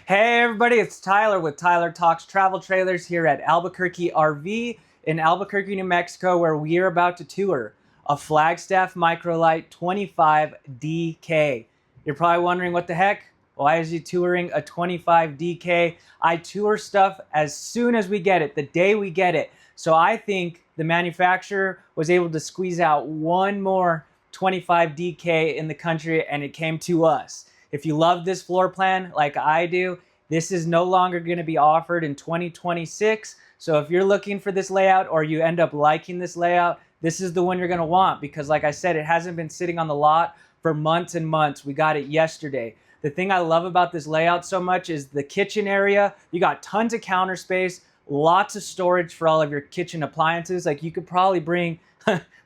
Hey everybody, it's Tyler with Tyler Talks Travel Trailers here at Albuquerque RV in Albuquerque, New Mexico, where we are about to tour a Flagstaff Microlite 25 DK. You're probably wondering what the heck? Why is he touring a 25 DK? I tour stuff as soon as we get it, the day we get it. So I think the manufacturer was able to squeeze out one more 25 DK in the country, and it came to us. If you love this floor plan like I do, this is no longer going to be offered in 2026. So if you're looking for this layout or you end up liking this layout, this is the one you're going to want because, like I said, it hasn't been sitting on the lot for months and months. We got it yesterday. The thing I love about this layout so much is the kitchen area. You got tons of counter space, lots of storage for all of your kitchen appliances. Like you could probably bring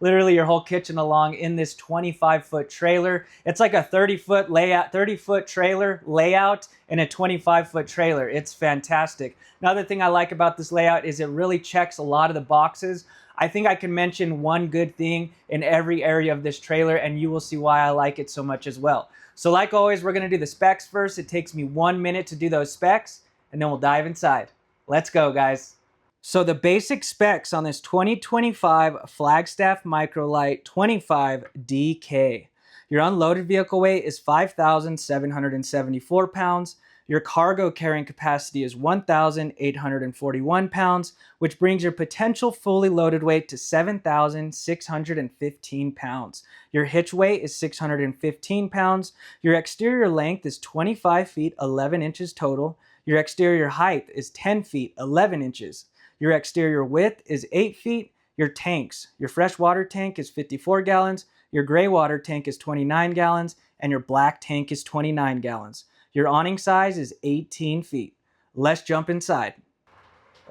literally your whole kitchen along in this 25-foot trailer. It's like a 30-foot layout, 30-foot trailer layout in a 25-foot trailer. It's fantastic. Another thing I like about this layout is it really checks a lot of the boxes. I think I can mention one good thing in every area of this trailer, and you will see why I like it so much as well. So like always, we're gonna do the specs first. It takes me 1 minute to do those specs, and then we'll dive inside. Let's go, guys. So the basic specs on this 2025 Flagstaff Microlite 25 DK. Your unloaded vehicle weight is 5,774 pounds. Your cargo carrying capacity is 1,841 pounds, which brings your potential fully loaded weight to 7,615 pounds. Your hitch weight is 615 pounds. Your exterior length is 25 feet 11 inches total. Your exterior height is 10 feet 11 inches. Your exterior width is 8 feet. Your tanks, your freshwater tank is 54 gallons, your gray water tank is 29 gallons, and your black tank is 29 gallons. Your awning size is 18 feet. Let's jump inside.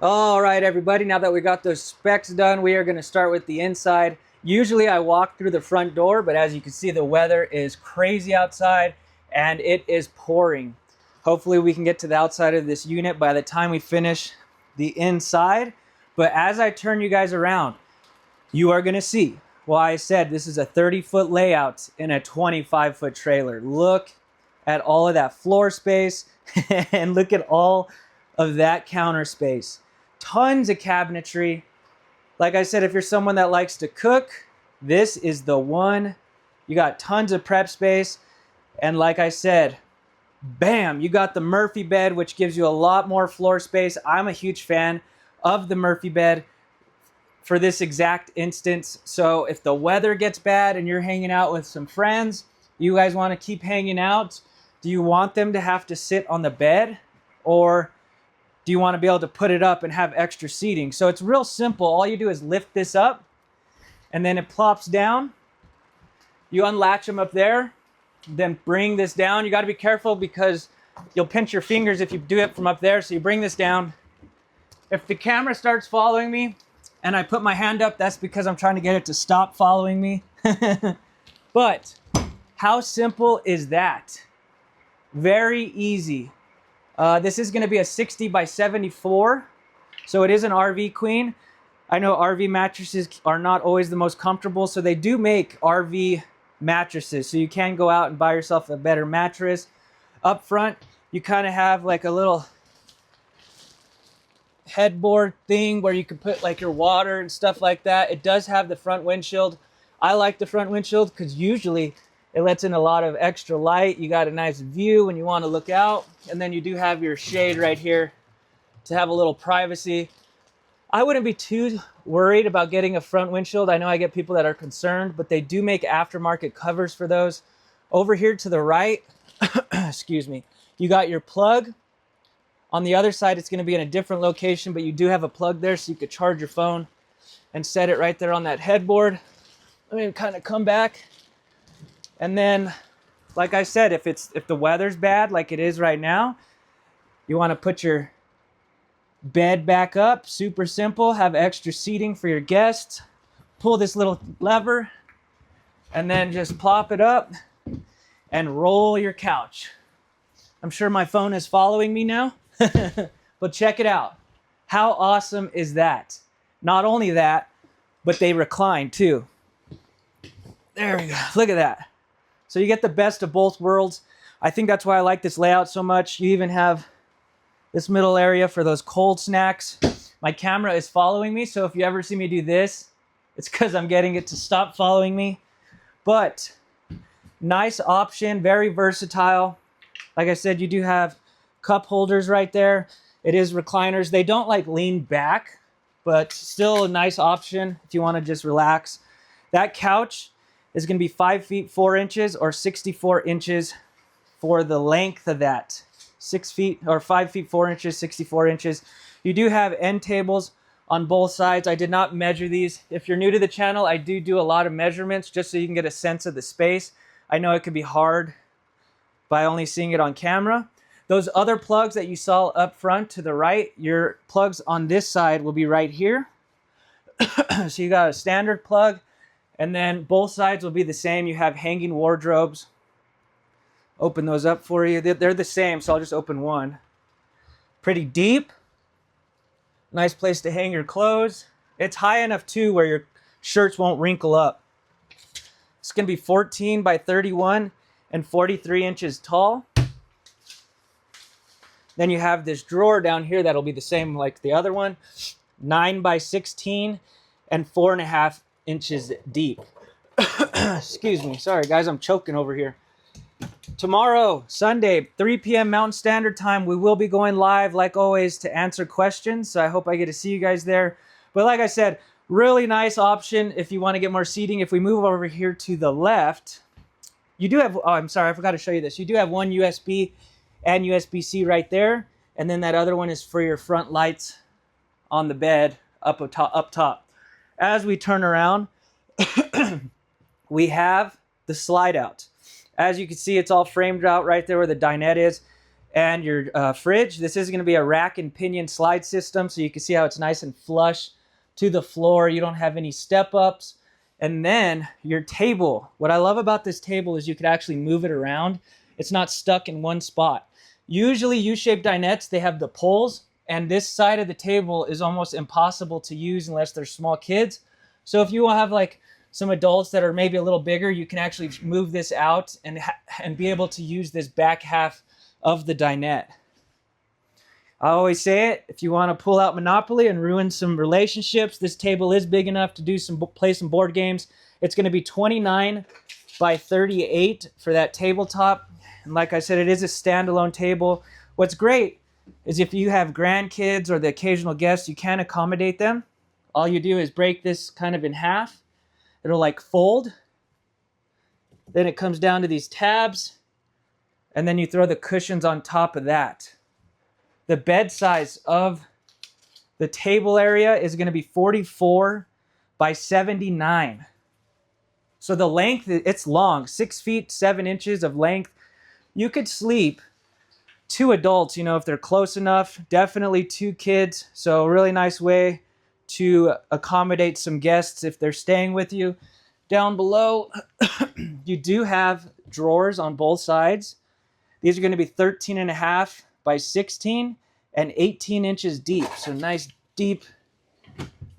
All right, everybody, now that we got those specs done, we are going to start with the inside. Usually I walk through the front door, but as you can see, the weather is crazy outside and it is pouring. Hopefully we can get to the outside of this unit by the time we finish the inside. But as I turn you guys around, you are going to see why I said this is a 30-foot layout in a 25-foot trailer. Look at all of that floor space and look at all of that counter space. Tons of cabinetry. Like I said, if you're someone that likes to cook, this is the one. You got tons of prep space. And like I said, bam, you got the Murphy bed, which gives you a lot more floor space. I'm a huge fan of the Murphy bed for this exact instance. So if the weather gets bad and you're hanging out with some friends, you guys want to keep hanging out, do you want them to have to sit on the bed, or do you want to be able to put it up and have extra seating? So it's real simple. All you do is lift this up and then it plops down. You unlatch them up there, then bring this down. You got to be careful because you'll pinch your fingers if you do it from up there. So you bring this down. If the camera starts following me and I put my hand up, that's because I'm trying to get it to stop following me. But how simple is that? Very easy. This is going to be a 60 by 74. So it is an RV queen. I know RV mattresses are not always the most comfortable, so they do make RV mattresses, so you can go out and buy yourself a better mattress. Up front, you kind of have like a little headboard thing where you can put like your water and stuff like that. It does have the front windshield. I like the front windshield because usually it lets in a lot of extra light. You got a nice view when you want to look out, and then you do have your shade right here to have a little privacy. I wouldn't be too worried about getting a front windshield. I know I get people that are concerned, but they do make aftermarket covers for those. Over here to the right, excuse me, you got your plug. On the other side, it's going to be in a different location, but you do have a plug there so you could charge your phone and set it right there on that headboard. Let me kind of come back. And then, like I said, if the weather's bad like it is right now, you want to put your bed back up. Super simple. Have extra seating for your guests. Pull this little lever and then just plop it up and roll your couch. I'm sure my phone is following me now. But check it out. How awesome is that? Not only that, but they recline too. There we go. Look at that. So you get the best of both worlds. I think that's why I like this layout so much. You even have This middle area for those cold snacks. My camera is following me, so if you ever see me do this, it's because I'm getting it to stop following me. But nice option, very versatile. Like I said, you do have cup holders right there. It is recliners. They don't like lean back, but still a nice option if you want to just relax. That couch is going to be 5 feet 4 inches or 64 inches for the length of that. 6 feet or 5 feet 4 inches, 64 inches. You do have end tables on both sides. I did not measure these. If you're new to the channel, I do a lot of measurements just so you can get a sense of the space. I know it could be hard by only seeing it on camera. Those other plugs that you saw up front to the right, your plugs on this side will be right here. So you got a standard plug, and then both sides will be the same. You have hanging wardrobes. Open those up for you. They're the same, so I'll just open one. Pretty deep. Nice place to hang your clothes. It's high enough too where your shirts won't wrinkle up. It's going to be 14 by 31 and 43 inches tall. Then you have this drawer down here that'll be the same like the other one. 9 by 16 and 4.5 inches deep. Excuse me. Sorry guys, I'm choking over here. Tomorrow, Sunday, 3 p.m. Mountain Standard Time, we will be going live, like always, to answer questions. So I hope I get to see you guys there. But like I said, really nice option if you want to get more seating. If we move over here to the left, you do have, oh, I'm sorry, I forgot to show you this. You do have one USB and USB-C right there. And then that other one is for your front lights on the bed up top. As we turn around, we have the slide out. As you can see, it's all framed out right there where the dinette is and your fridge. This is going to be a rack and pinion slide system, so you can see how it's nice and flush to the floor. You don't have any step-ups. And then your table. What I love about this table is you could actually move it around. It's not stuck in one spot. Usually U-shaped dinettes, they have the poles, and this side of the table is almost impossible to use unless they're small kids. So if you have like some adults that are maybe a little bigger, you can actually move this out and be able to use this back half of the dinette. I always say it, if you want to pull out Monopoly and ruin some relationships, this table is big enough to play some board games. It's going to be 29 by 38 for that tabletop. And like I said, it is a standalone table. What's great is if you have grandkids or the occasional guests, you can accommodate them. All you do is break this kind of in half. It'll like fold. Then it comes down to these tabs. And then you throw the cushions on top of that. The bed size of the table area is going to be 44 by 79. So the length, it's long, 6 feet 7 inches of length. You could sleep 2 adults, you know, if they're close enough. Definitely 2 kids. So a really nice way to accommodate some guests if they're staying with you. Down below, you do have drawers on both sides. These are going to be 13.5 by 16 and 18 inches deep. So nice deep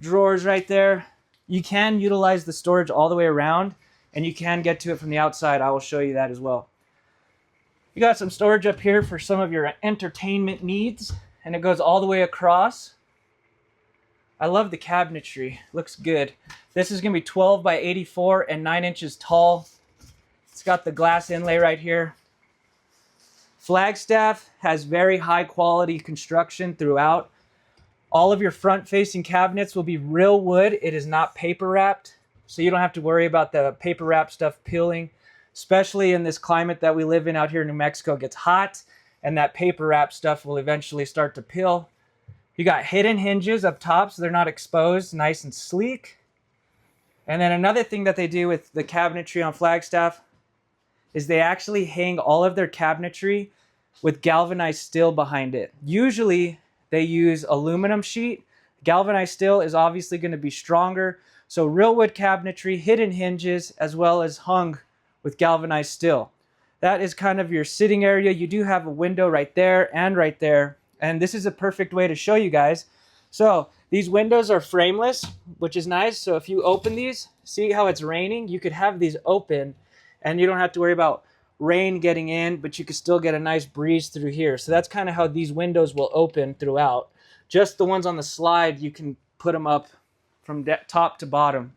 drawers right there. You can utilize the storage all the way around, and you can get to it from the outside. I will show you that as well. You got some storage up here for some of your entertainment needs, and it goes all the way across. I love the cabinetry. Looks good. This is going to be 12 by 84 and 9 inches tall. It's got the glass inlay right here. Flagstaff has very high quality construction throughout. All of your front facing cabinets will be real wood. It is not paper wrapped, so you don't have to worry about the paper wrap stuff peeling, especially in this climate that we live in out here in New Mexico. It gets hot and that paper wrap stuff will eventually start to peel. You got hidden hinges up top so they're not exposed, nice and sleek. And then another thing that they do with the cabinetry on Flagstaff is they actually hang all of their cabinetry with galvanized steel behind it. Usually they use aluminum sheet. Galvanized steel is obviously going to be stronger. So real wood cabinetry, hidden hinges, as well as hung with galvanized steel. That is kind of your sitting area. You do have a window right there and right there. And this is a perfect way to show you guys. So these windows are frameless, which is nice. So if you open these, see how it's raining? You could have these open and you don't have to worry about rain getting in, but you can still get a nice breeze through here. So that's kind of how these windows will open throughout. Just the ones on the slide, you can put them up from top to bottom.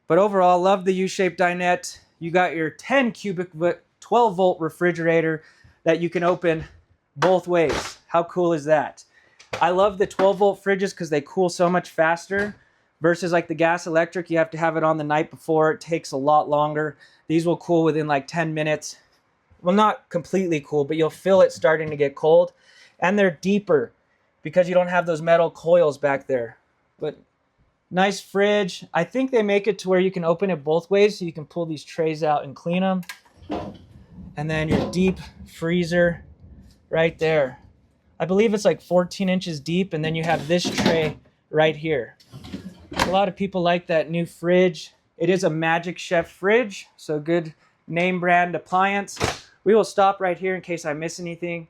But overall, love the U-shaped dinette. You got your 10 cubic foot, 12 volt refrigerator that you can open both ways. How cool is that? I love the 12 volt fridges because they cool so much faster versus like the gas electric. You have to have it on the night before. It takes a lot longer. These will cool within like 10 minutes. Well, not completely cool, but you'll feel it starting to get cold. And they're deeper because you don't have those metal coils back there. But nice fridge. I think they make it to where you can open it both ways so you can pull these trays out and clean them. And then your deep freezer right there. I believe it's like 14 inches deep, and then you have this tray right here. A lot of people like that new fridge. It is a Magic Chef fridge, so good name brand appliance. We will stop right here in case I miss anything.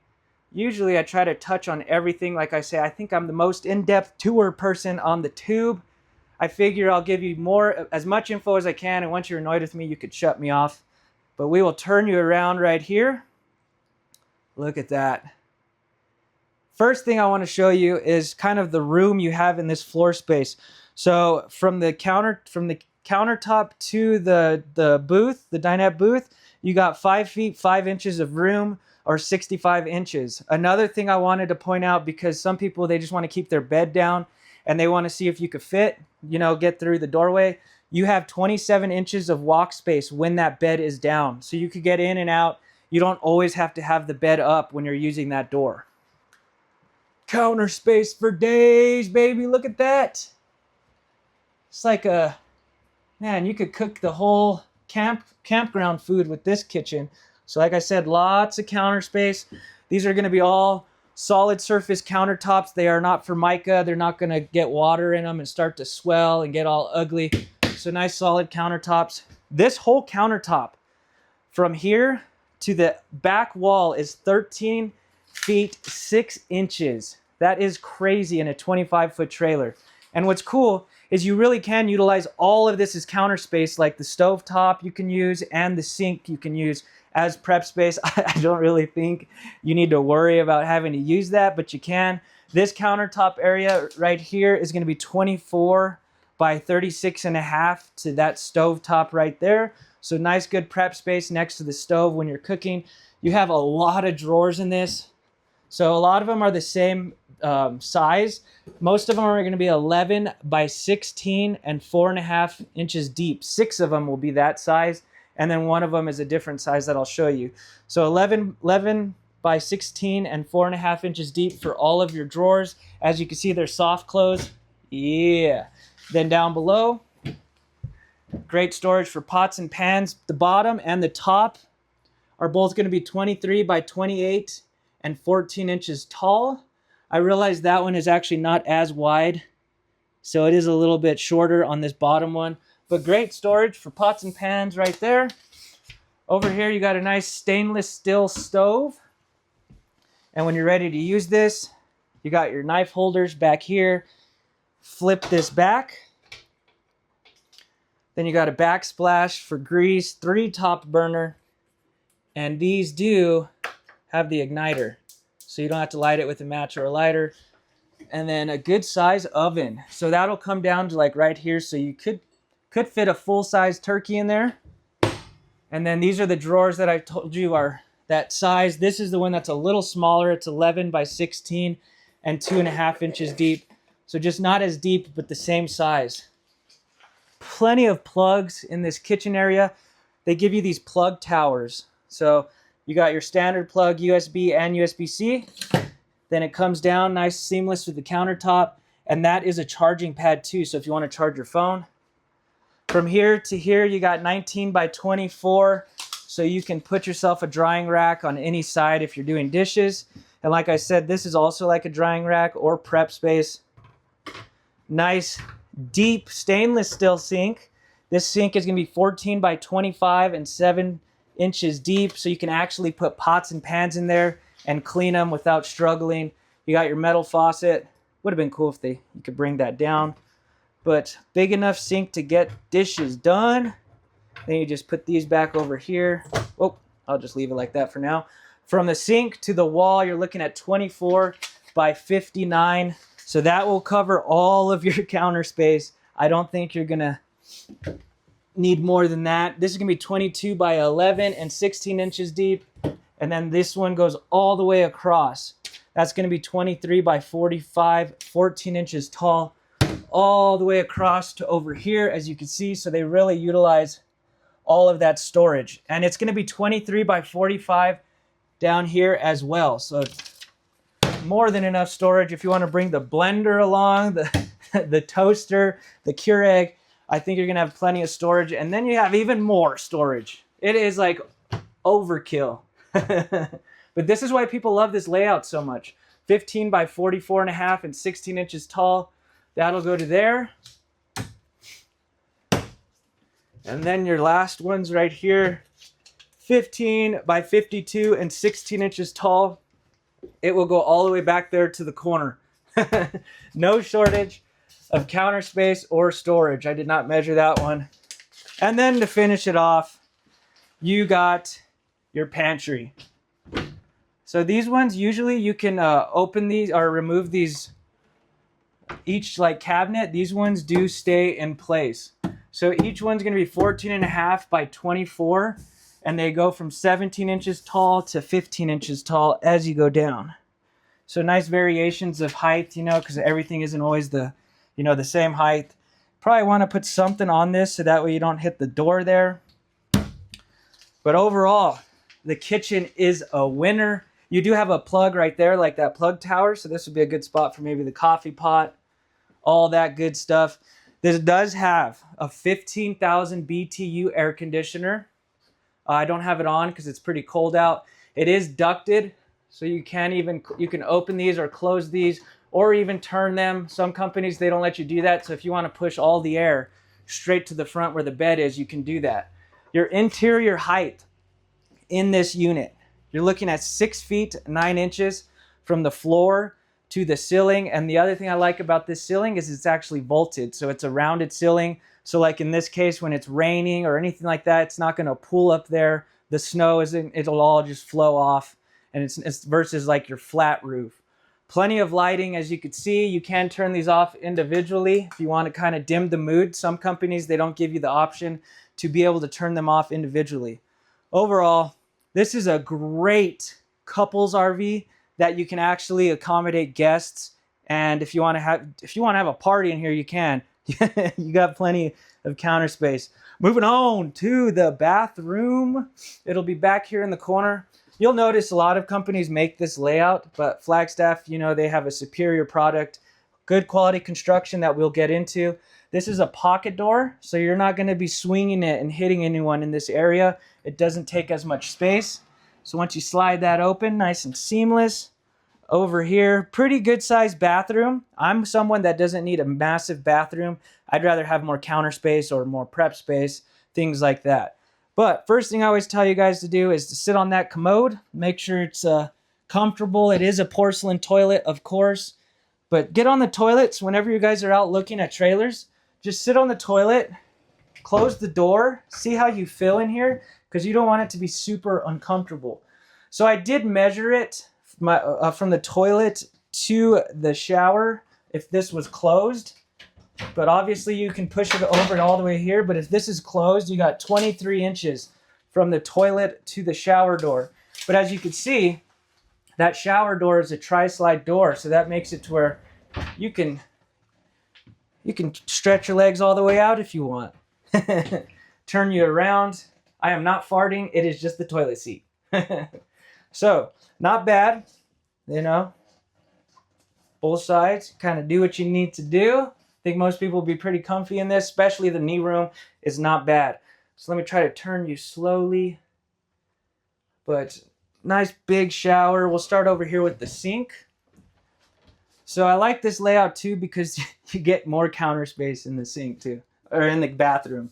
Usually I try to touch on everything. Like I say, I think I'm the most in-depth tour person on the tube. I figure I'll give you as much info as I can, and once you're annoyed with me, you could shut me off. But we will turn you around right here. Look at that. First thing I want to show you is kind of the room you have in this floor space. So from the countertop to the booth, the dinette booth, you got 5 feet 5 inches of room, or 65 inches. Another thing I wanted to point out, because some people, they just want to keep their bed down and they want to see if you could fit, you know, get through the doorway. You have 27 inches of walk space when that bed is down. So you could get in and out. You don't always have to have the bed up when you're using that door. Counter space for days, baby. Look at that. It's like man, you could cook the whole campground food with this kitchen. So like I said, lots of counter space. These are going to be all solid surface countertops. They are not Formica. They're not going to get water in them and start to swell and get all ugly. So nice solid countertops. This whole countertop from here to the back wall is 13 feet 6 inches. That is crazy in a 25-foot trailer. And what's cool is you really can utilize all of this as counter space, like the stove top you can use and the sink you can use as prep space. I don't really think you need to worry about having to use that, but you can. This countertop area right here is going to be 24 by 36.5 to that stove top right there. So nice good prep space next to the stove when you're cooking. You have a lot of drawers in this. So a lot of them are the same size. Most of them are going to be 11 by 16 and 4.5 inches deep. 6 of them will be that size. And then one of them is a different size that I'll show you. So 11 by 16 and 4.5 inches deep for all of your drawers. As you can see, they're soft close. Yeah. Then down below, great storage for pots and pans. The bottom and the top are both going to be 23 by 28 and 14 inches tall. I realize that one is actually not as wide, so it is a little bit shorter on this bottom one. But great storage for pots and pans right there. Over here, you got a nice stainless steel stove. And when you're ready to use this, you got your knife holders back here. Flip this back. Then you got a backsplash for grease, 3 top burner. And these do have the igniter, so you don't have to light it with a match or a lighter. And then a good size oven. So that'll come down to like right here, so you could fit a full-size turkey in there. And then these are the drawers that I told you are that size. This is the one that's a little smaller. It's 11 by 16 and 2.5 inches deep. So just not as deep, but the same size. Plenty of plugs in this kitchen area. They give you these plug towers. So you got your standard plug, USB and USB-C. Then it comes down nice, seamless with the countertop. And that is a charging pad too. So if you want to charge your phone. From here to here, you got 19 by 24. So you can put yourself a drying rack on any side if you're doing dishes. And like I said, this is also like a drying rack or prep space. Nice, deep stainless steel sink. This sink is going to be 14 by 25 and 7 inches deep. So you can actually put pots and pans in there and clean them without struggling. You got your metal faucet. Would have been cool if you could bring that down. But big enough sink to get dishes done. Then you just put these back over here. Oh, I'll just leave it like that for now. From the sink to the wall, you're looking at 24 by 59. So that will cover all of your counter space. I don't think you're gonna need more than that. This is gonna be 22 by 11 and 16 inches deep. And then this one goes all the way across. That's gonna be 23 by 45, 14 inches tall, all the way across to over here, as you can see. So they really utilize all of that storage. And it's gonna be 23 by 45 down here as well. So more than enough storage. If you want to bring the blender along, the toaster, the Keurig, I think you're gonna have plenty of storage. And then you have even more storage. It is like overkill. But this is why people love this layout so much. 15 by 44 and a half and 16 inches tall. That'll go to there. And then your last ones right here, 15 by 52 and 16 inches tall. It will go all the way back there to the corner. No shortage of counter space or storage. I did not measure that one. And then to finish it off, you got your pantry. So these ones, usually you can open these or remove these, each like cabinet. These ones do stay in place. So each one's gonna be 14 and a half by 24. And they go from 17 inches tall to 15 inches tall as you go down. So nice variations of height, you know, because everything isn't always the, you know, the same height. Probably want to put something on this so that way you don't hit the door there. But overall, the kitchen is a winner. You do have a plug right there, like that plug tower. So this would be a good spot for maybe the coffee pot, all that good stuff. This does have a 15,000 BTU air conditioner. I don't have it on because it's pretty cold out. It is ducted, so you can open these or close these or even turn them. Some companies, they don't let you do that. So if you want to push all the air straight to the front where the bed is, you can do that. Your interior height in this unit, you're looking at 6 feet 9 inches from the floor to the ceiling. And the other thing I like about this ceiling is it's actually vaulted. So it's a rounded ceiling. So like in this case, when it's raining or anything like that, it's not going to pool up there. The snow isn't, it'll all just flow off. And it's versus like your flat roof. Plenty of lighting, as you can see. You can turn these off individually if you want to kind of dim the mood. Some companies, they don't give you the option to be able to turn them off individually. Overall, this is a great couples RV that you can actually accommodate guests. And if you want to have a party in here, you can. You got plenty of counter space. Moving on to the bathroom. It'll be back here in the corner. You'll notice a lot of companies make this layout, but Flagstaff, you know, they have a superior product, good quality construction that we'll get into. This is a pocket door, so you're not going to be swinging it and hitting anyone in this area. It doesn't take as much space. So once you slide that open, nice and seamless. Over here, pretty good sized bathroom. I'm someone that doesn't need a massive bathroom. I'd rather have more counter space or more prep space, things like that. But first thing I always tell you guys to do is to sit on that commode. Make sure it's comfortable. It is a porcelain toilet, of course. But get on the toilets whenever you guys are out looking at trailers. Just sit on the toilet, close the door, see how you feel in here, because you don't want it to be super uncomfortable. So I did measure it from the toilet to the shower if this was closed, but obviously you can push it over all the way here. But if this is closed, you got 23 inches from the toilet to the shower door. But as you can see, that shower door is a tri-slide door, so that makes it to where you can stretch your legs all the way out if you want. Turn you around. I am not farting, it is just the toilet seat. So, not bad, you know. Both sides, kind of do what you need to do. I think most people will be pretty comfy in this, especially the knee room is not bad. So let me try to turn you slowly. But nice big shower. We'll start over here with the sink. So I like this layout too because you get more counter space in the sink too, or in the bathroom.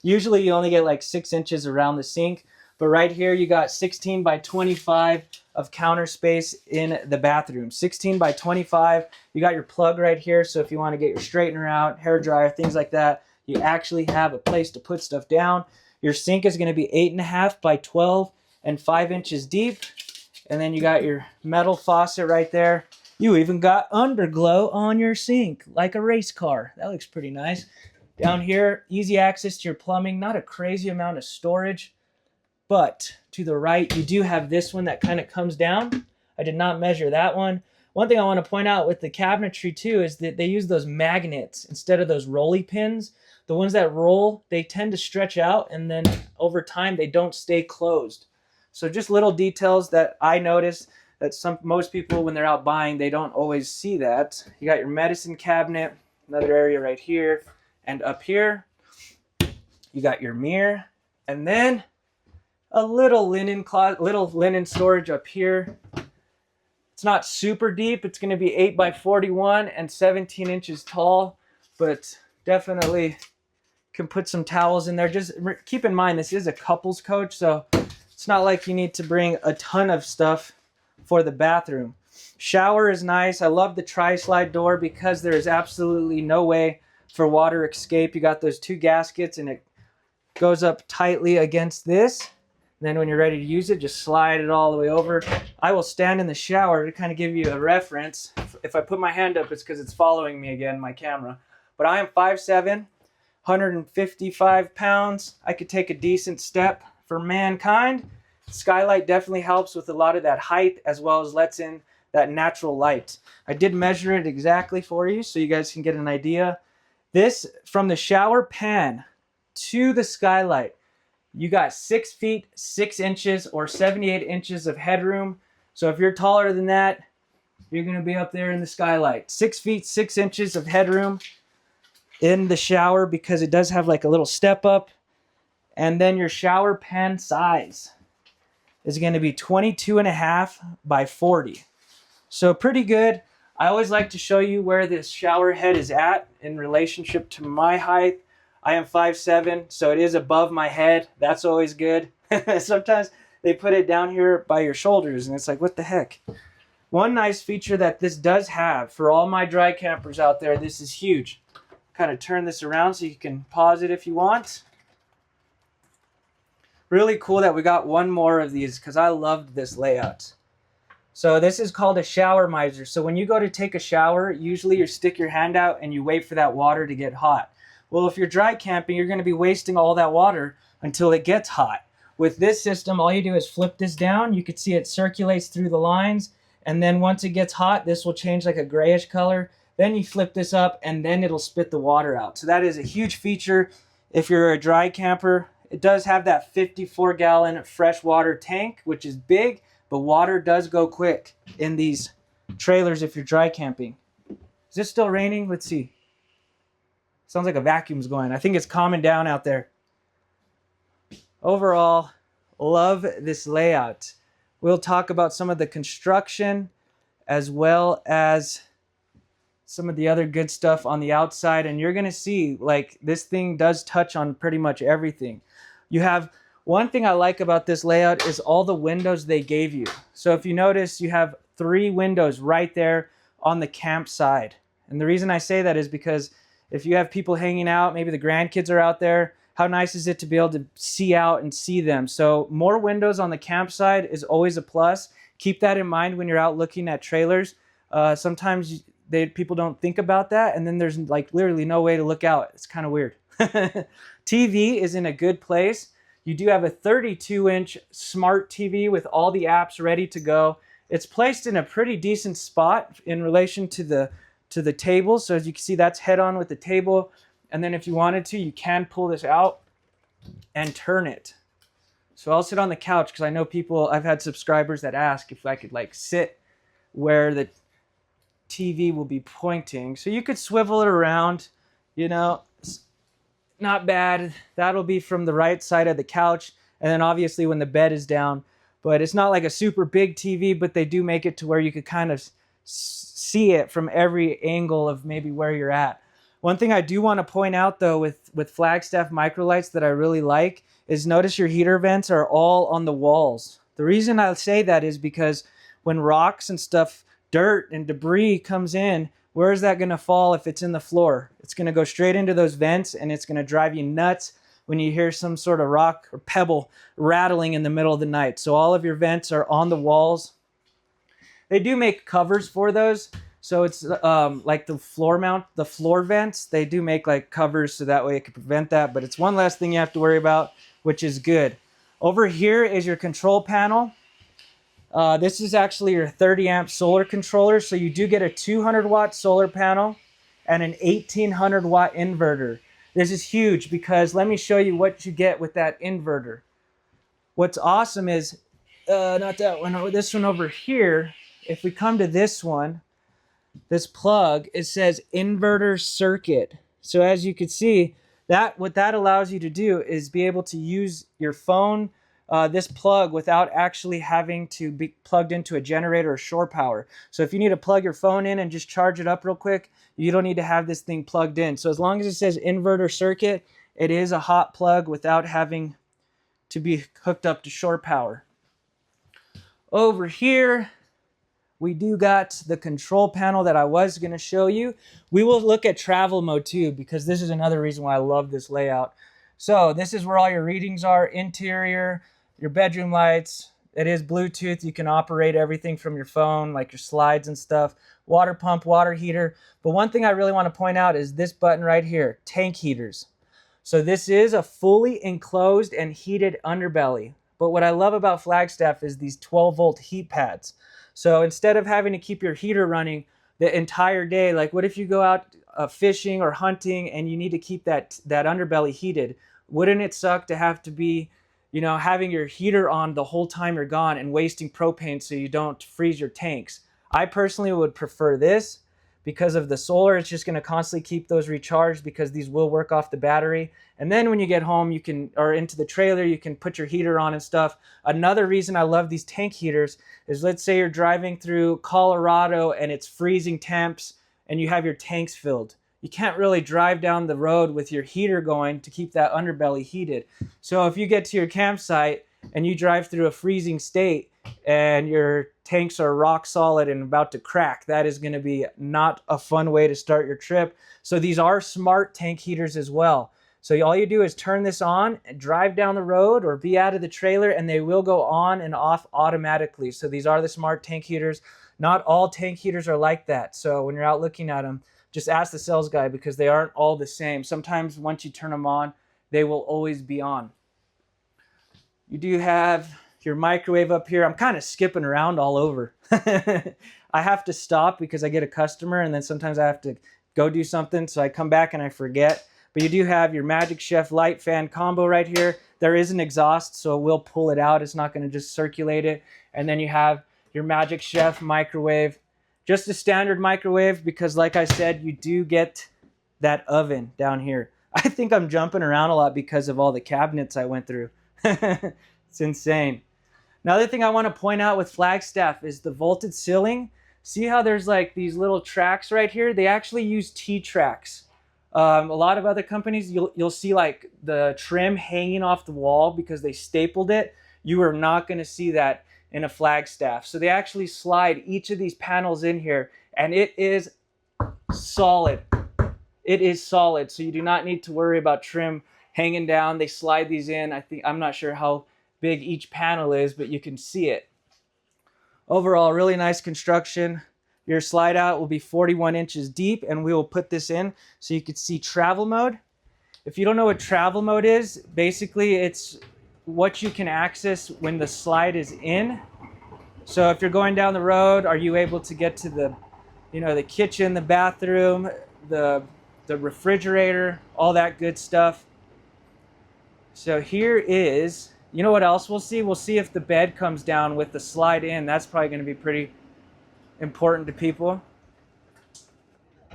Usually you only get like 6 inches around the sink. But right here, you got 16 by 25 of counter space in the bathroom. 16 by 25. You got your plug right here. So if you want to get your straightener out, hair dryer, things like that, You actually have a place to put stuff down. Your sink is going to be 8.5 by 12 and 5 inches deep. And then you got your metal faucet right there. You even got underglow on your sink, like a race car. That looks pretty nice. Down here, easy access to your plumbing. Not a crazy amount of storage. But to the right, you do have this one that kind of comes down. I did not measure that one. One thing I want to point out with the cabinetry too is that they use those magnets instead of those rolly pins. The ones that roll, they tend to stretch out, and then over time they don't stay closed. So just little details that I noticed that most people, when they're out buying, they don't always see that. You got your medicine cabinet, another area right here, and up here you got your mirror, and then a little linen closet, little linen storage up here. It's not super deep. It's going to be 8 by 41 and 17 inches tall, but definitely can put some towels in there. Just keep in mind, this is a couples coach, so it's not like you need to bring a ton of stuff for the bathroom. Shower is nice. I love the tri-slide door because there is absolutely no way for water escape. You got those 2 gaskets, and it goes up tightly against this. Then when you're ready to use it, just slide it all the way over. I will stand in the shower to kind of give you a reference. If I put my hand up, it's because it's following me again, my camera. But I am 5'7", 155 pounds. I could take a decent step for mankind. Skylight definitely helps with a lot of that height, as well as lets in that natural light. I did measure it exactly for you so you guys can get an idea. This, from the shower pan to the skylight, you got 6 feet, 6 inches, or 78 inches of headroom. So if you're taller than that, you're going to be up there in the skylight. 6 feet, 6 inches of headroom in the shower because it does have like a little step up. And then your shower pan size is going to be 22.5 by 40. So pretty good. I always like to show you where this shower head is at in relationship to my height. I am 5'7", so it is above my head. That's always good. Sometimes they put it down here by your shoulders, and it's like, what the heck? One nice feature that this does have, for all my dry campers out there, this is huge. Kind of turn this around so you can pause it if you want. Really cool that we got one more of these because I loved this layout. So this is called a shower miser. So when you go to take a shower, usually you stick your hand out and you wait for that water to get hot. Well, if you're dry camping, you're going to be wasting all that water until it gets hot. With this system, all you do is flip this down. You can see it circulates through the lines. And then once it gets hot, this will change like a grayish color. Then you flip this up, and then it'll spit the water out. So that is a huge feature if you're a dry camper. It does have that 54-gallon freshwater tank, which is big, but water does go quick in these trailers if you're dry camping. Is it still raining? Let's see. Sounds like a vacuum's going. I think it's calming down out there. Overall, love this layout. We'll talk about some of the construction as well as some of the other good stuff on the outside, and you're going to see like this thing does touch on pretty much everything. You have one thing I like about this layout is all the windows they gave you. So if you notice, you have 3 windows right there on the camp side. And the reason I say that is because if you have people hanging out, maybe the grandkids are out there, how nice is it to be able to see out and see them? So more windows on the campsite is always a plus. Keep that in mind when you're out looking at trailers. Sometimes people don't think about that, and then there's like literally no way to look out. It's kind of weird. TV is in a good place. You do have a 32-inch smart TV with all the apps ready to go. It's placed in a pretty decent spot in relation to the table. So as you can see, that's head on with the table. And then if you wanted to, you can pull this out and turn it. So I'll sit on the couch because I know I've had subscribers that ask if I could like sit where the TV will be pointing. So you could swivel it around, you know, not bad. That'll be from the right side of the couch. And then obviously when the bed is down, but it's not like a super big TV, but they do make it to where you could kind of see it from every angle of maybe where you're at. One thing I do want to point out though with Flagstaff Microlites that I really like is notice your heater vents are all on the walls. The reason I say that is because when rocks and stuff, dirt and debris comes in, Where is that going to fall if it's in the floor? It's going to go straight into those vents, and it's going to drive you nuts when you hear some sort of rock or pebble rattling in the middle of the night. So all of your vents are on the walls. They do make covers for those. So it's like the floor vents, they do make like covers so that way it can prevent that. But it's one less thing you have to worry about, which is good. Over here is your control panel. This is actually your 30 amp solar controller. So you do get a 200 watt solar panel and an 1800 watt inverter. This is huge because let me show you what you get with that inverter. What's awesome is, not that one, this one over here. If we come to this one, this plug, it says inverter circuit. So as you can see, what that allows you to do is be able to use your phone, this plug, without actually having to be plugged into a generator or shore power. So if you need to plug your phone in and just charge it up real quick, you don't need to have this thing plugged in. So as long as it says inverter circuit, it is a hot plug without having to be hooked up to shore power. Over here, we do got the control panel that I was going to show you. We will look at travel mode too, because this is another reason why I love this layout. So this is where all your readings are. Interior, your bedroom lights. It is Bluetooth. You can operate everything from your phone, like your slides and stuff. Water pump, water heater. But one thing I really want to point out is this button right here, tank heaters. So this is a fully enclosed and heated underbelly. But what I love about Flagstaff is these 12 volt heat pads. So instead of having to keep your heater running the entire day, like what if you go out fishing or hunting and you need to keep that underbelly heated? Wouldn't it suck to have to be, having your heater on the whole time you're gone and wasting propane so you don't freeze your tanks? I personally would prefer this because of the solar. It's just going to constantly keep those recharged because these will work off the battery. And then when you get home, or into the trailer, you can put your heater on and stuff. Another reason I love these tank heaters is, let's say you're driving through Colorado and it's freezing temps and you have your tanks filled. You can't really drive down the road with your heater going to keep that underbelly heated. So if you get to your campsite and you drive through a freezing state and your tanks are rock solid and about to crack, that is going to be not a fun way to start your trip. So these are smart tank heaters as well. So all you do is turn this on and drive down the road or be out of the trailer, and they will go on and off automatically. So these are the smart tank heaters. Not all tank heaters are like that. So when you're out looking at them, just ask the sales guy because they aren't all the same. Sometimes once you turn them on, they will always be on. You do have your microwave up here. I'm kind of skipping around all over. I have to stop because I get a customer and then sometimes I have to go do something. So I come back and I forget. But you do have your Magic Chef light fan combo right here. There is an exhaust, so we'll pull it out. It's not going to just circulate it. And then you have your Magic Chef microwave. Just a standard microwave because, like I said, you do get that oven down here. I think I'm jumping around a lot because of all the cabinets I went through. It's insane. Another thing I want to point out with Flagstaff is the vaulted ceiling. See how there's like these little tracks right here? They actually use T-tracks. A lot of other companies, you'll see like the trim hanging off the wall because they stapled it. You are not going to see that in a Flagstaff. So they actually slide each of these panels in here, and it is solid. It is solid, so you do not need to worry about trim hanging down. They slide these in. I'm not sure how big each panel is, but you can see it. Overall, really nice construction. Your slide out will be 41 inches deep, and we will put this in so you can see travel mode. If you don't know what travel mode is, basically it's what you can access when the slide is in. So if you're going down the road, are you able to get to the kitchen, the bathroom, the refrigerator, all that good stuff. So here is, you know what else we'll see? We'll see if the bed comes down with the slide in. That's probably going to be pretty important to people.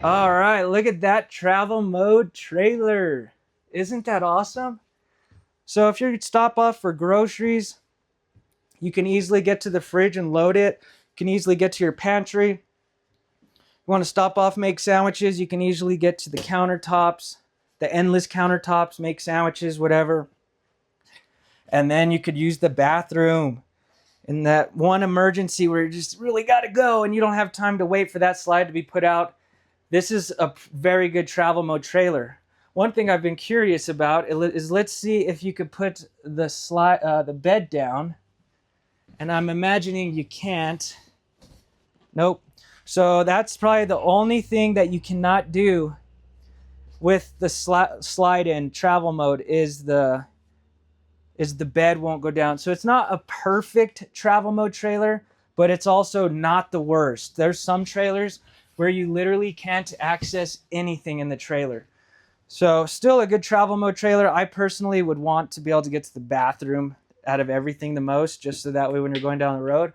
All right, look at that travel mode trailer. Isn't that awesome? So if you stop off for groceries, you can easily get to the fridge and load it. You can easily get to your pantry. You want to stop off, make sandwiches, you can easily get to the countertops, the endless countertops, make sandwiches, whatever. And then you could use the bathroom in that one emergency where you just really got to go and you don't have time to wait for that slide to be put out. This is a very good travel mode trailer. One thing I've been curious about is, let's see if you could put the bed down, and I'm imagining you can't. Nope. So that's probably the only thing that you cannot do with the slide in travel mode is the bed won't go down. So it's not a perfect travel mode trailer, but it's also not the worst. There's some trailers where you literally can't access anything in the trailer. So still a good travel mode trailer. I personally would want to be able to get to the bathroom out of everything the most, just so that way when you're going down the road.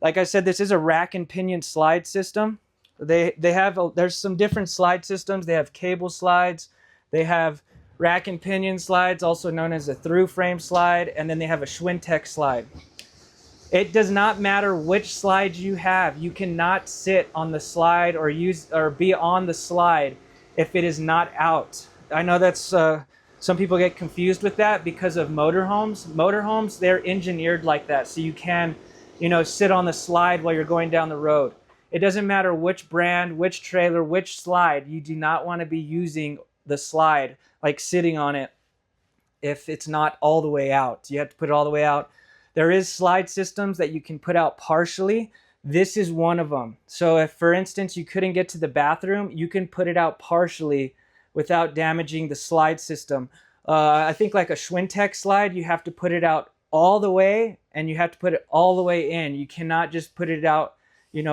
Like I said, this is a rack and pinion slide system. There's some different slide systems. They have cable slides. They have rack and pinion slides, also known as a through frame slide. And then they have a Schwintek slide. It does not matter which slide you have. You cannot sit on the slide or be on the slide if it is not out. I know that's some people get confused with that because of motorhomes. Motorhomes, they're engineered like that, so you can, sit on the slide while you're going down the road. It doesn't matter which brand, which trailer, which slide. You do not want to be using the slide, like sitting on it, if it's not all the way out. You have to put it all the way out. There is slide systems that you can put out partially. This is one of them. So if, for instance, you couldn't get to the bathroom, you can put it out partially without damaging the slide system. I think like a Schwintek slide, you have to put it out all the way, and you have to put it all the way in. You cannot just put it out,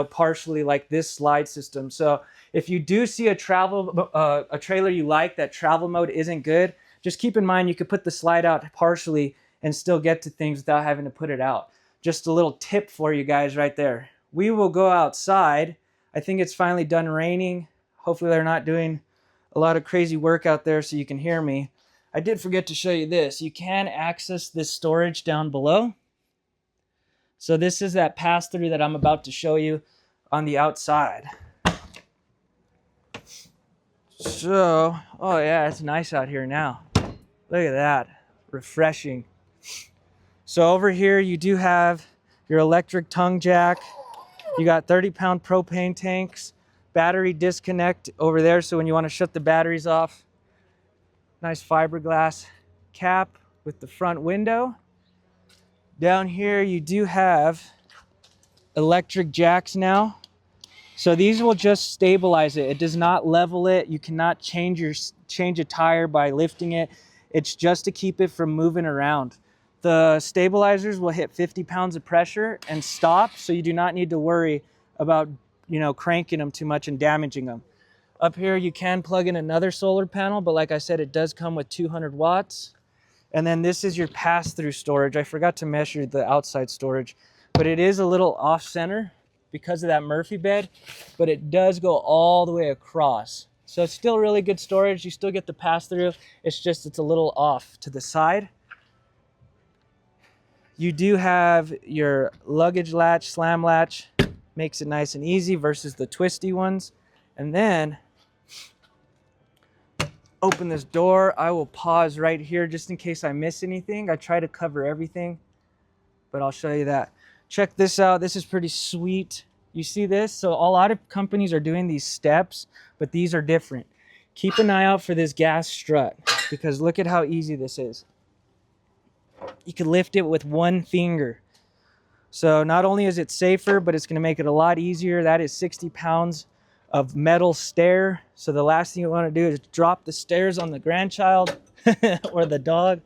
partially like this slide system. So if you do see a trailer you like that travel mode isn't good, just keep in mind you could put the slide out partially and still get to things without having to put it out. Just a little tip for you guys right there. We will go outside. I think it's finally done raining. Hopefully they're not doing a lot of crazy work out there so you can hear me. I did forget to show you this. You can access this storage down below. So this is that pass-through that I'm about to show you on the outside. So, oh yeah, it's nice out here now. Look at that, refreshing. So over here you do have your electric tongue jack. You got 30-pound propane tanks, battery disconnect over there, so when you want to shut the batteries off. Nice fiberglass cap with the front window. Down here you do have electric jacks now. So these will just stabilize it. It does not level it. You cannot change a tire by lifting it. It's just to keep it from moving around. The stabilizers will hit 50 pounds of pressure and stop, so you do not need to worry about, cranking them too much and damaging them. Up here you can plug in another solar panel, but like I said, it does come with 200 watts. And then this is your pass-through storage. I forgot to measure the outside storage, but it is a little off-center because of that Murphy bed, but it does go all the way across. So it's still really good storage. You still get the pass-through. It's a little off to the side. You do have your luggage latch, slam latch, makes it nice and easy versus the twisty ones. And then open this door. I will pause right here just in case I miss anything. I try to cover everything, but I'll show you that. Check this out. This is pretty sweet. You see this? So a lot of companies are doing these steps, but these are different. Keep an eye out for this gas strut, because look at how easy this is. You can lift it with one finger. So not only is it safer, but it's going to make it a lot easier. That is 60 pounds of metal stair. So the last thing you want to do is drop the stairs on the grandchild or the dog.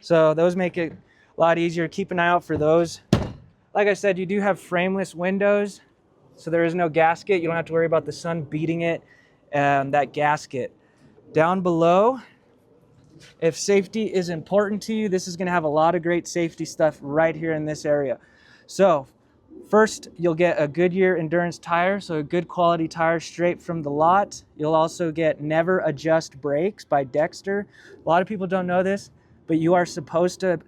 So those make it a lot easier. Keep an eye out for those. Like I said, you do have frameless windows, so there is no gasket. You don't have to worry about the sun beating it and that gasket. Down below, if safety is important to you, this is going to have a lot of great safety stuff right here in this area. So first, you'll get a Goodyear Endurance tire, so a good quality tire straight from the lot. You'll also get Never Adjust Brakes by Dexter. A lot of people don't know this, but you are supposed to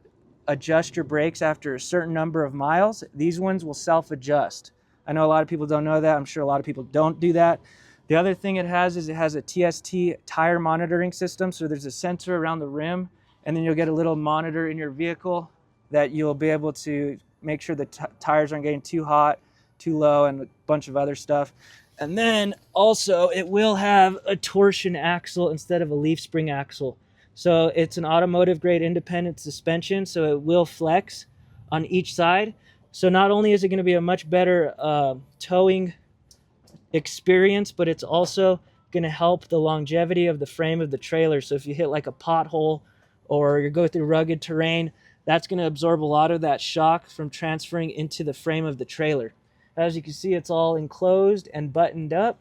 adjust your brakes after a certain number of miles. These ones will self-adjust. I know a lot of people don't know that. I'm sure a lot of people don't do that. The other thing it has is it has a TST tire monitoring system. So there's a sensor around the rim, and then you'll get a little monitor in your vehicle that you'll be able to make sure the tires aren't getting too hot, too low, and a bunch of other stuff. And then also it will have a torsion axle instead of a leaf spring axle. So it's an automotive grade independent suspension, so it will flex on each side. So not only is it going to be a much better towing experience, but it's also going to help the longevity of the frame of the trailer. So if you hit like a pothole or you go through rugged terrain, that's going to absorb a lot of that shock from transferring into the frame of the trailer. As you can see, it's all enclosed and buttoned up.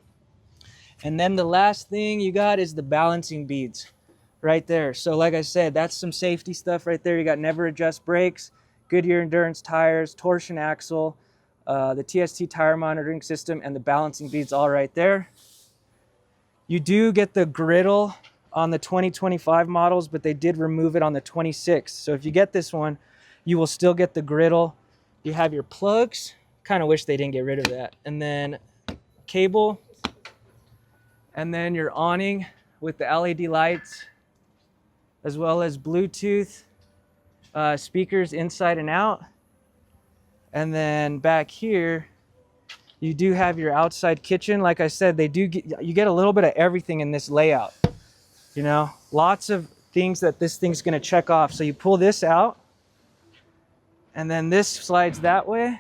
And then the last thing you got is the balancing beads right there. So like I said, that's some safety stuff right there. You got never adjust brakes, Goodyear endurance tires, torsion axle, the TST tire monitoring system, and the balancing beads all right there. You do get the griddle on the 2025 models, but they did remove it on the 26. So if you get this one, you will still get the griddle. You have your plugs. Kind of wish they didn't get rid of that. And then cable, and then your awning with the LED lights, as well as Bluetooth speakers inside and out. And then back here, you do have your outside kitchen. Like I said, you get a little bit of everything in this layout. You know, lots of things that this thing's gonna check off. So you pull this out, and then this slides that way.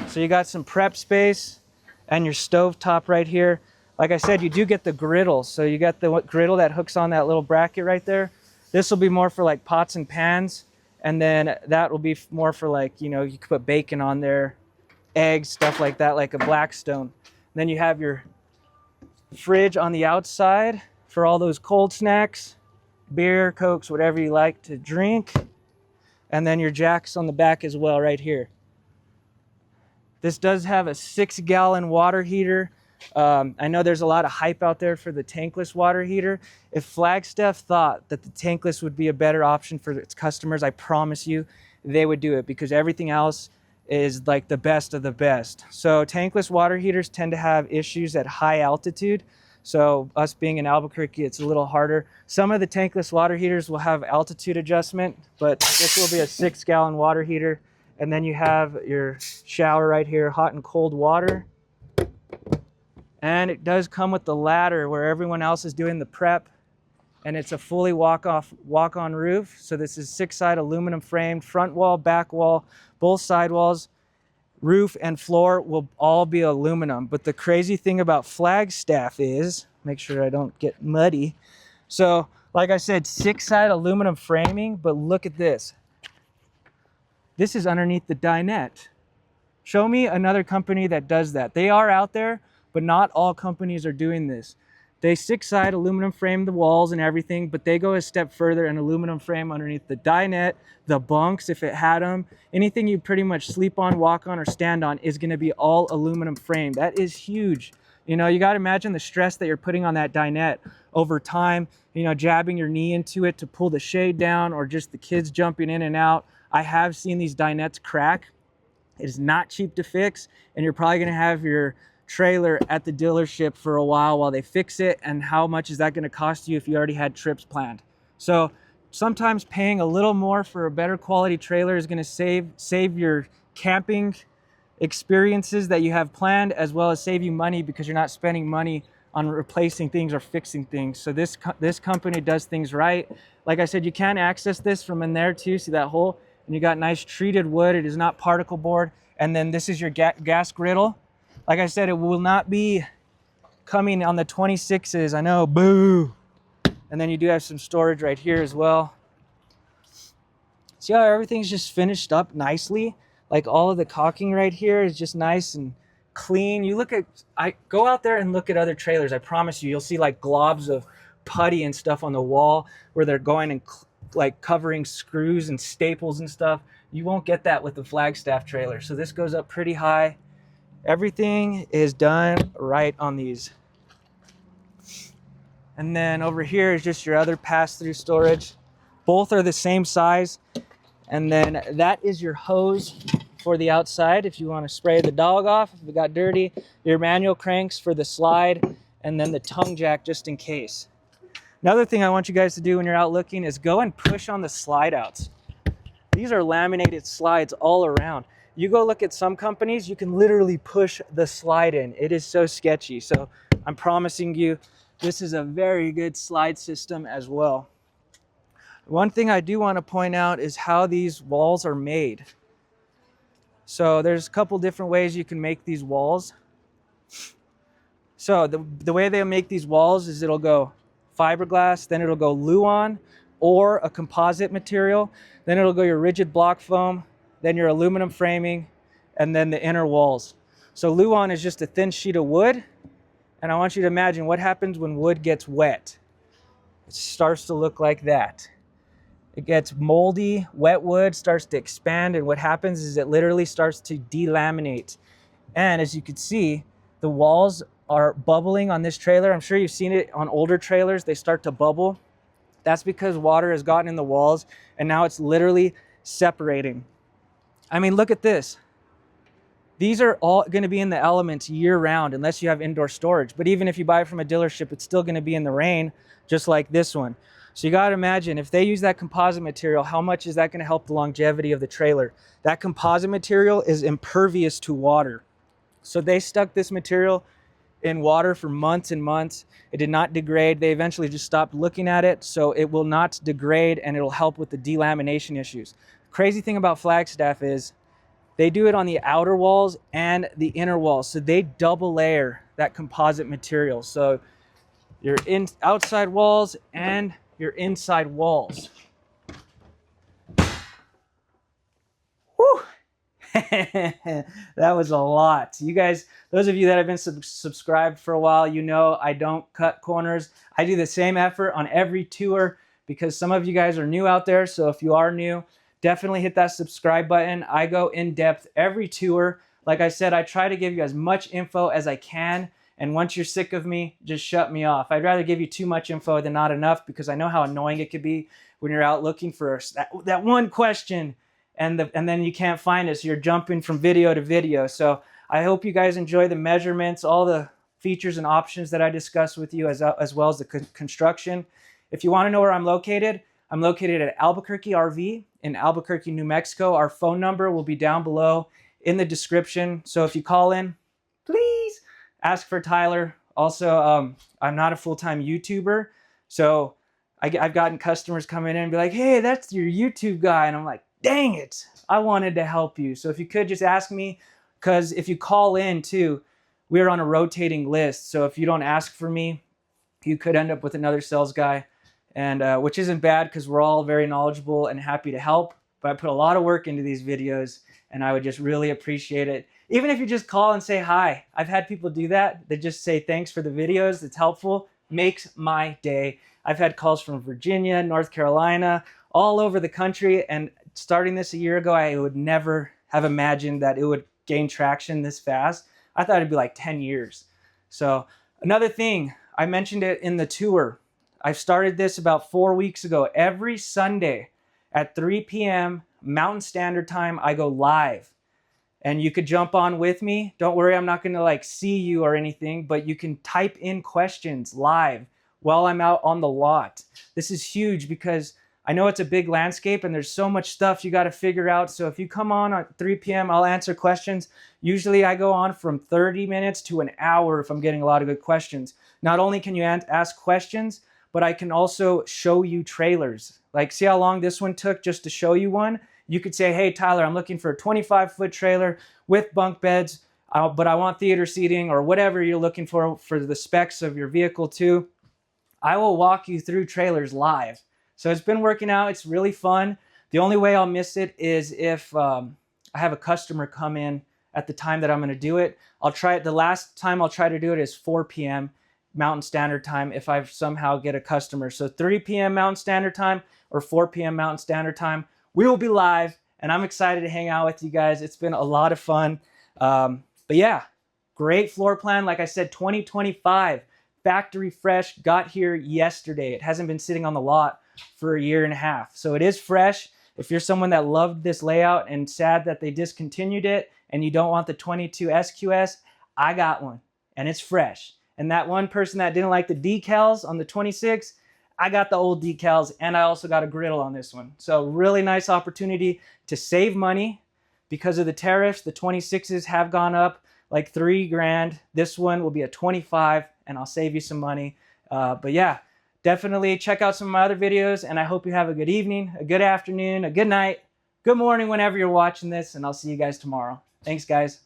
So you got some prep space and your stove top right here. Like I said, you do get the griddle. So you got the griddle that hooks on that little bracket right there. This will be more for like pots and pans. And then that will be more for like, you know, you could put bacon on there, eggs, stuff like that, like a Blackstone. Then you have your fridge on the outside for all those cold snacks, beer, Cokes, whatever you like to drink. And then your jacks on the back as well right here. This does have a 6-gallon water heater. I know there's a lot of hype out there for the tankless water heater. If Flagstaff thought that the tankless would be a better option for its customers, I promise you they would do it, because everything else is like the best of the best. So tankless water heaters tend to have issues at high altitude. So us being in Albuquerque, it's a little harder. Some of the tankless water heaters will have altitude adjustment, but this will be a 6-gallon water heater. And then you have your shower right here, hot and cold water. And it does come with the ladder where everyone else is doing the prep. And it's a fully walk-on roof. So this is 6-side aluminum framed, front wall, back wall, both side walls, roof and floor will all be aluminum. But the crazy thing about Flagstaff is, make sure I don't get muddy. So like I said, 6-side aluminum framing, but look at this. This is underneath the dinette. Show me another company that does that. They are out there, but not all companies are doing this. They 6-side aluminum frame the walls and everything, but they go a step further and aluminum frame underneath the dinette, the bunks if it had them. Anything you pretty much sleep on, walk on, or stand on is gonna be all aluminum frame. That is huge. You know, you gotta imagine the stress that you're putting on that dinette over time, you know, jabbing your knee into it to pull the shade down, or just the kids jumping in and out. I have seen these dinettes crack. It is not cheap to fix, and you're probably gonna have your trailer at the dealership for a while they fix it. And how much is that gonna cost you if you already had trips planned? So sometimes paying a little more for a better quality trailer is gonna save your camping experiences that you have planned, as well as save you money, because you're not spending money on replacing things or fixing things. So this company does things right. Like I said, you can access this from in there too. See that hole? And you got nice treated wood. It is not particle board. And then this is your gas griddle. Like I said, it will not be coming on the 26s. I know, boo. And then you do have some storage right here as well. See how everything's just finished up nicely? Like all of the caulking right here is just nice and clean. You look at, go out there and look at other trailers. I promise you, you'll see like globs of putty and stuff on the wall where they're going and like covering screws and staples and stuff. You won't get that with the Flagstaff trailer. So this goes up pretty high. Everything is done right on these. And then over here is just your other pass-through storage. Both are the same size. And then that is your hose for the outside if you want to spray the dog off if it got dirty. Your manual cranks for the slide, and then the tongue jack just in case. Another thing I want you guys to do when you're out looking is go and push on the slide outs. These are laminated slides all around. You go look at some companies, you can literally push the slide in. It is so sketchy. So I'm promising you, this is a very good slide system as well. One thing I do want to point out is how these walls are made. So there's a couple different ways you can make these walls. So the way they make these walls is it'll go fiberglass, then it'll go Luan or a composite material, then it'll go your rigid block foam, then your aluminum framing, and then the inner walls. So Luan is just a thin sheet of wood, and I want you to imagine what happens when wood gets wet. It starts to look like that. It gets moldy, wet wood starts to expand, and what happens is it literally starts to delaminate. And as you can see, the walls are bubbling on this trailer. I'm sure you've seen it on older trailers. They start to bubble. That's because water has gotten in the walls, and now it's literally separating. I mean, look at this. These are all going to be in the elements year round unless you have indoor storage. But even if you buy it from a dealership, it's still going to be in the rain, just like this one. So you got to imagine, if they use that composite material, how much is that going to help the longevity of the trailer? That composite material is impervious to water. So they stuck this material in water for months and months. It did not degrade. They eventually just stopped looking at it, so it will not degrade, and it'll help with the delamination issues. Crazy thing about Flagstaff is they do it on the outer walls and the inner walls. So they double layer that composite material. So your outside walls and your inside walls. Whew. That was a lot. You guys, those of you that have been subscribed for a while, you know I don't cut corners. I do the same effort on every tour because some of you guys are new out there. So if you are new, definitely hit that subscribe button. I go in depth every tour. Like I said, I try to give you as much info as I can. And once you're sick of me, just shut me off. I'd rather give you too much info than not enough, because I know how annoying it could be when you're out looking for that one question and then you can't find it. So you're jumping from video to video. So I hope you guys enjoy the measurements, all the features and options that I discussed with you, as well as the construction. If you want to know where I'm located at Albuquerque RV in Albuquerque, New Mexico. Our phone number will be down below in the description. So if you call in, please ask for Tyler. Also, I'm not a full-time YouTuber, so I've gotten customers come in and be like, hey, that's your YouTube guy. And I'm like, dang it, I wanted to help you. So if you could just ask me, because if you call in too, we're on a rotating list. So if you don't ask for me, you could end up with another sales guy, and which isn't bad because we're all very knowledgeable and happy to help. But I put a lot of work into these videos, and I would just really appreciate it. Even if you just call and say hi. I've had people do that. They just say thanks for the videos. It's helpful. Makes my day. I've had calls from Virginia, North Carolina, all over the country. And starting this a year ago, I would never have imagined that it would gain traction this fast. I thought it'd be like 10 years. So another thing, I mentioned it in the tour. I started this about 4 weeks ago. Every Sunday at 3 p.m. Mountain Standard Time, I go live. And you could jump on with me. Don't worry, I'm not going to like see you or anything, but you can type in questions live while I'm out on the lot. This is huge because I know it's a big landscape and there's so much stuff you got to figure out. So if you come on at 3 p.m., I'll answer questions. Usually I go on from 30 minutes to an hour if I'm getting a lot of good questions. Not only can you ask questions, but I can also show you trailers. Like, see how long this one took just to show you one? You could say, hey, Tyler, I'm looking for a 25-foot trailer with bunk beds, but I want theater seating, or whatever you're looking for the specs of your vehicle too. I will walk you through trailers live. So it's been working out. It's really fun. The only way I'll miss it is if I have a customer come in at the time that I'm going to do it. I'll try it. The last time I'll try to do it is 4 p.m. Mountain Standard Time if I somehow get a customer. So 3 p.m. Mountain Standard Time or 4 p.m. Mountain Standard Time. We will be live, and I'm excited to hang out with you guys. It's been a lot of fun. But yeah, great floor plan. Like I said, 2025, factory fresh, got here yesterday. It hasn't been sitting on the lot for a year and a half. So it is fresh. If you're someone that loved this layout and sad that they discontinued it and you don't want the 22 SQS, I got one, and it's fresh. And that one person that didn't like the decals on the 26, I got the old decals, and I also got a griddle on this one. So really nice opportunity to save money. Because of the tariffs, the 26s have gone up like $3,000. This one will be a 25, and I'll save you some money. But yeah, definitely check out some of my other videos, and I hope you have a good evening, a good afternoon, a good night, good morning whenever you're watching this, and I'll see you guys tomorrow. Thanks, guys.